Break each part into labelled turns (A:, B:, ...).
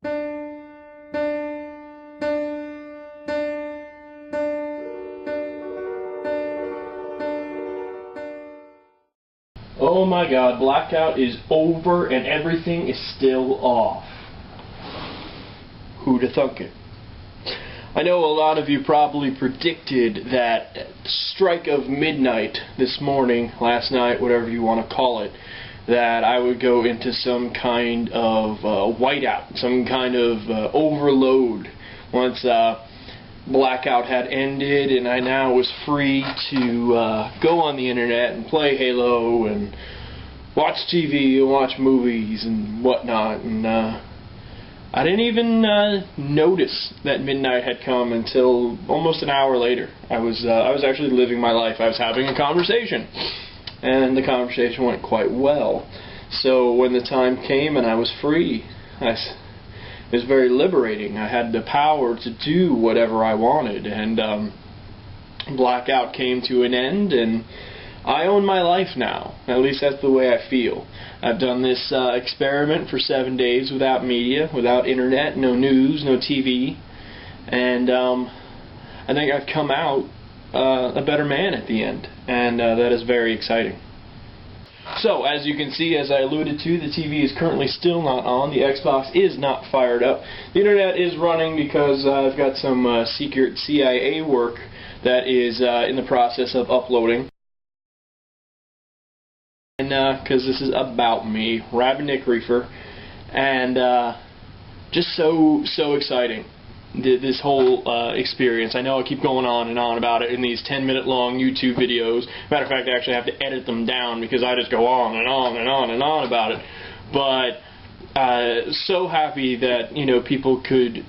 A: Oh my God, Blackout is over and everything is still off. Who'd have thunk it? I know a lot of you probably predicted that strike of midnight this morning, last night, whatever you want to call it, that I would go into some kind of whiteout, some kind of overload once Blackout had ended and I now was free to go on the internet and play Halo and watch TV and watch movies and whatnot, and I didn't even notice that midnight had come until almost an hour later. I was actually living my life. I was having a conversation, and the conversation went quite well. So when the time came and I was free, it was very liberating. I had the power to do whatever I wanted, and Blackout came to an end, and I own my life now. At least that's the way I feel. I've done this experiment for 7 days without media, without internet, no news, no TV, and I think I've come out a better man at the end, and that is very exciting. So, as you can see, as I alluded to, the TV is currently still not on. The Xbox is not fired up. The internet is running because I've got some secret CIA work that is in the process of uploading. And because this is about me, Rabid Nick, and just so exciting, this whole experience. I know I keep going on and on about it in these 10-minute long YouTube videos. Matter of fact, I actually have to edit them down because I just go on and on and on and on about it. But so happy that people could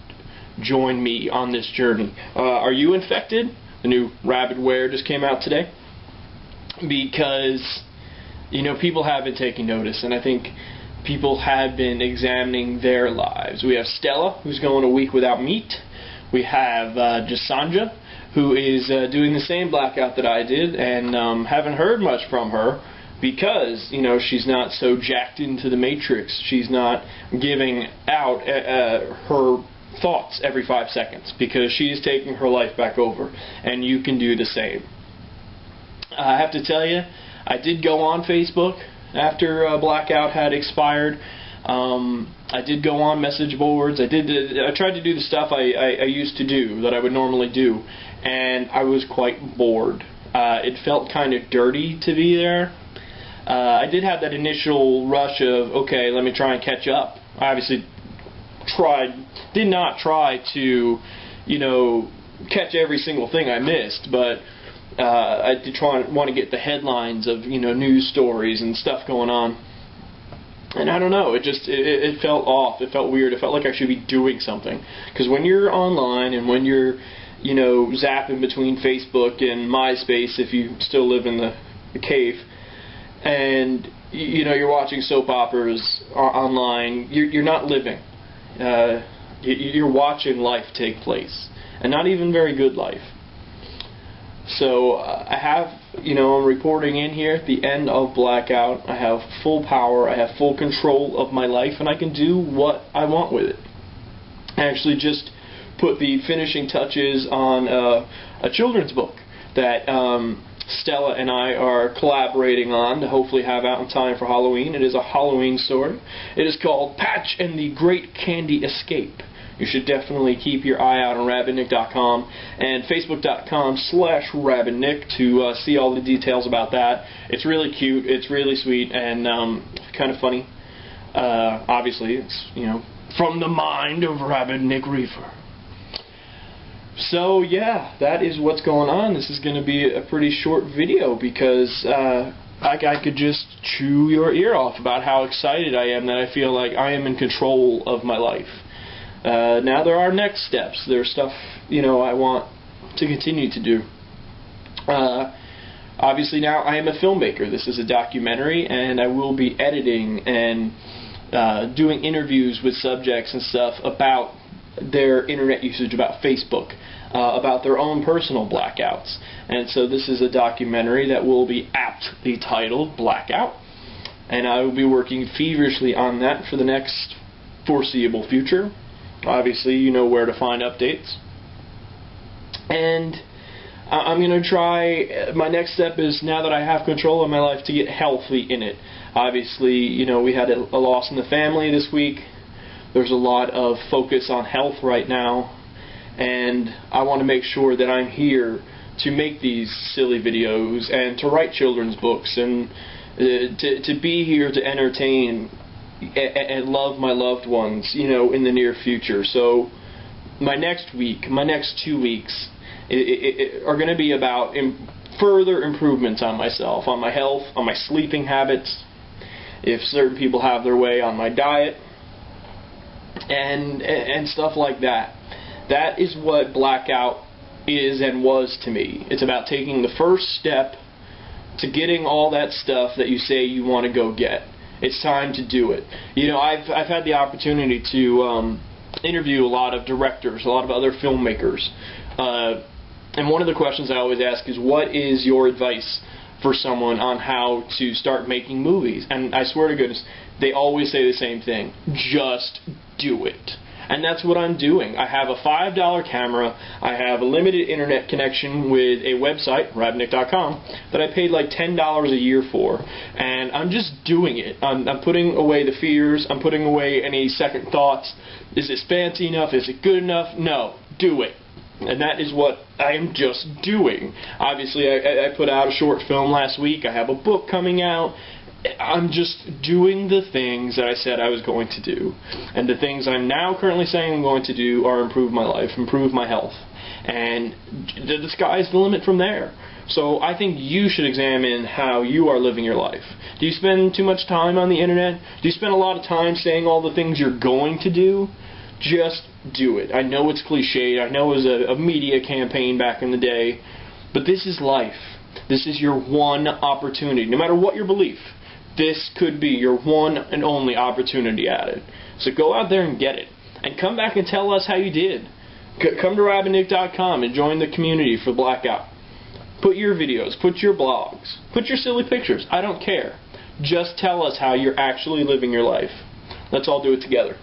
A: join me on this journey. Are you infected? The new Rabidware just came out today, because people have been taking notice, and I think people have been examining their lives. We have Stella, who's going a week without meat. We have Jasanja, who is doing the same Blackout that I did, and haven't heard much from her because, she's not so jacked into the Matrix. She's not giving out her thoughts every 5 seconds, because she is taking her life back over, and you can do the same. I have to tell you, I did go on Facebook after Blackout had expired. I did go on message boards. I tried to do the stuff I used to do, that I would normally do, and I was quite bored. It felt kind of dirty to be there. I did have that initial rush of, okay, let me try and catch up. I obviously did not try to, catch every single thing I missed, but I did want to get the headlines of news stories and stuff going on, and I don't know, it felt off. It felt weird. It felt like I should be doing something, because when you're online and when you're zapping between Facebook and MySpace, if you still live in the cave, and you're watching soap operas online, you're not living. You're watching life take place, and not even very good life. So I have, I'm reporting in here at the end of Blackout. I have full power, I have full control of my life, and I can do what I want with it. I actually just put the finishing touches on a children's book that Stella and I are collaborating on to hopefully have out in time for Halloween. It is a Halloween story. It is called Patch and the Great Candy Escape. You should definitely keep your eye out on rabidnick.com and facebook.com/rabidnick to see all the details about that. It's really cute, it's really sweet, and kind of funny. Obviously, it's, from the mind of Rabid Nick. So yeah, that is what's going on. This is going to be a pretty short video because I could just chew your ear off about how excited I am that I feel like I am in control of my life. Now there are next steps. There's stuff, I want to continue to do. Obviously now I am a filmmaker. This is a documentary, and I will be editing and doing interviews with subjects and stuff about their internet usage, about Facebook, about their own personal blackouts. And so this is a documentary that will be aptly titled Blackout, and I will be working feverishly on that for the next foreseeable future. Obviously, you know where to find updates. And I'm going to try, my next step is, now that I have control of my life, to get healthy in it. Obviously, you know, we had a loss in the family this week. There's a lot of focus on health right now, and I want to make sure that I'm here to make these silly videos and to write children's books and to be here to entertain and love my loved ones, you know, in the near future. So my next week, my next 2 weeks are going to be about further improvements on myself, on my health, on my sleeping habits, if certain people have their way, on my diet, and stuff like that. That is what Blackout is and was to me. It's about taking the first step to getting all that stuff that you say you want to go get. It's time to do it. You know, I've had the opportunity to interview a lot of directors, a lot of other filmmakers, and one of the questions I always ask is, what is your advice for someone on how to start making movies? And I swear to goodness, they always say the same thing: just do it. And that's what I'm doing. I have a $5 camera, I have a limited internet connection with a website, rabidnick.com, that I paid like $10 a year for, and I'm just doing it. I'm putting away the fears, I'm putting away any second thoughts. Is it fancy enough? Is it good enough? No, do it. And that is what I am just doing. Obviously, I put out a short film last week, I have a book coming out. I'm just doing the things that I said I was going to do. And the things I'm now currently saying I'm going to do are improve my life, improve my health. And the sky's the limit from there. So I think you should examine how you are living your life. Do you spend too much time on the internet? Do you spend a lot of time saying all the things you're going to do? Just do it. I know it's cliched. I know it was a media campaign back in the day. But this is life. This is your one opportunity. No matter what your belief, this could be your one and only opportunity at it. So go out there and get it. And come back and tell us how you did. Come to rabidnick.com and join the community for Blackout. Put your videos, put your blogs, put your silly pictures. I don't care. Just tell us how you're actually living your life. Let's all do it together.